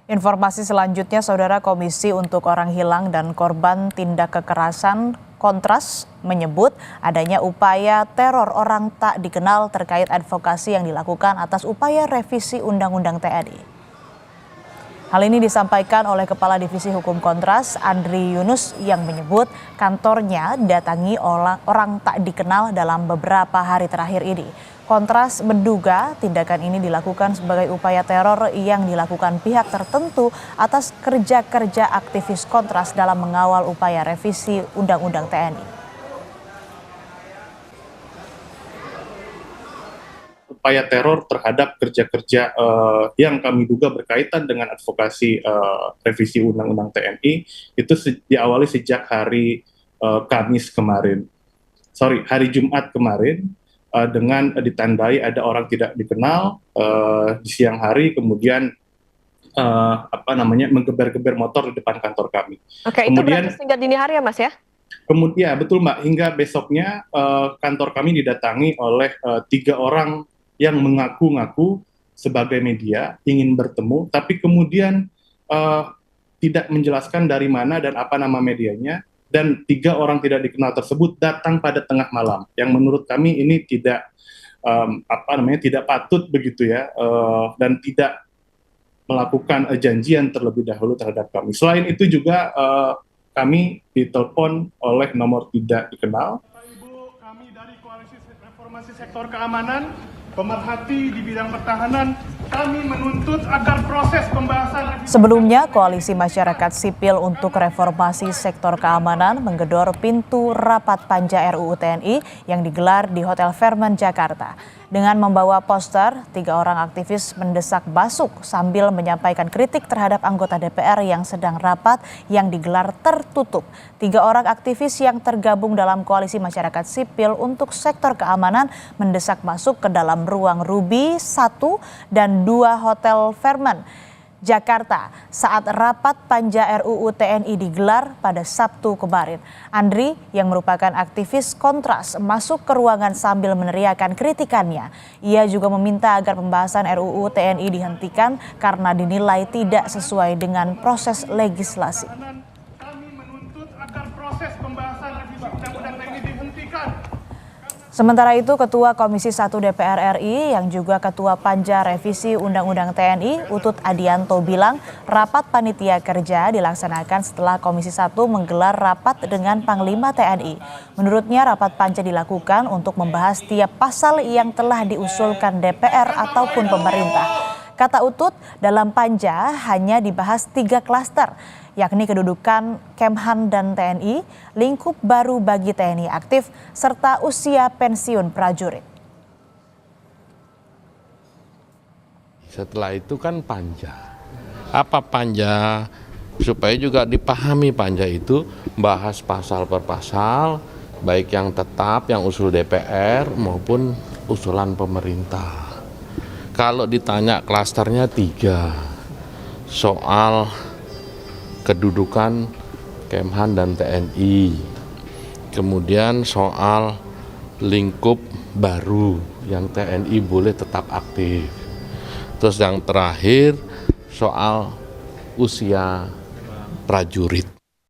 Informasi selanjutnya, Saudara, Komisi untuk Orang Hilang dan Korban Tindak Kekerasan Kontras menyebut adanya upaya teror orang tak dikenal terkait advokasi yang dilakukan atas upaya revisi Undang-Undang TNI. Hal ini disampaikan oleh Kepala Divisi Hukum Kontras, Andri Yunus, yang menyebut kantornya datangi orang tak dikenal dalam beberapa hari terakhir ini. Kontras menduga tindakan ini dilakukan sebagai upaya teror yang dilakukan pihak tertentu atas kerja-kerja aktivis Kontras dalam mengawal upaya revisi Undang-Undang TNI. Upaya teror terhadap kerja-kerja yang kami duga berkaitan dengan advokasi revisi Undang-Undang TNI itu diawali sejak hari hari Jumat kemarin. Dengan ditandai ada orang tidak dikenal di siang hari, kemudian menggeber-geber motor di depan kantor kami. Oke, kemudian, itu berarti hingga dini hari ya, Mas ya? Kemudian, ya betul Mbak, hingga besoknya kantor kami didatangi oleh 3 orang yang mengaku-ngaku sebagai media ingin bertemu, tapi kemudian tidak menjelaskan dari mana dan apa nama medianya. Dan 3 orang tidak dikenal tersebut datang pada tengah malam, yang menurut kami ini tidak tidak patut begitu ya, dan tidak melakukan janjian terlebih dahulu terhadap kami. Selain itu juga kami ditelepon oleh nomor tidak dikenal. Ibu, kami dari Koalisi Reformasi Sektor Keamanan, pemerhati di bidang pertahanan, kami menuntut agar proses pembahasan. Sebelumnya, Koalisi Masyarakat Sipil untuk Reformasi Sektor Keamanan menggedor pintu rapat panja RUU TNI yang digelar di Hotel Fairmont, Jakarta. Dengan membawa poster, 3 orang aktivis mendesak Basuki sambil menyampaikan kritik terhadap anggota DPR yang sedang rapat yang digelar tertutup. 3 orang aktivis yang tergabung dalam Koalisi Masyarakat Sipil untuk Sektor Keamanan mendesak masuk ke dalam ruang Ruby 1 dan 2 Hotel Fairmont, Jakarta saat rapat panja RUU TNI digelar pada Sabtu kemarin. Andri, yang merupakan aktivis Kontras, masuk ke ruangan sambil meneriakan kritikannya. Ia juga meminta agar pembahasan RUU TNI dihentikan karena dinilai tidak sesuai dengan proses legislasi. Kami menuntut agar proses pembahasan revisi Undang-Undang TNI dihentikan. Sementara itu, Ketua Komisi 1 DPR RI yang juga Ketua Panja Revisi Undang-Undang TNI, Utut Adianto, bilang rapat panitia kerja dilaksanakan setelah Komisi 1 menggelar rapat dengan Panglima TNI. Menurutnya, rapat panja dilakukan untuk membahas tiap pasal yang telah diusulkan DPR ataupun pemerintah. Kata Utut, dalam panja hanya dibahas 3 klaster, yakni kedudukan Kemhan dan TNI, lingkup baru bagi TNI aktif, serta usia pensiun prajurit. Setelah itu kan panja. Apa panja? Supaya juga dipahami panja itu bahas pasal per pasal, baik yang tetap, yang usul DPR maupun usulan pemerintah. Kalau ditanya klasternya 3, soal kedudukan Kemhan dan TNI, kemudian soal lingkup baru yang TNI boleh tetap aktif, terus yang terakhir soal usia prajurit.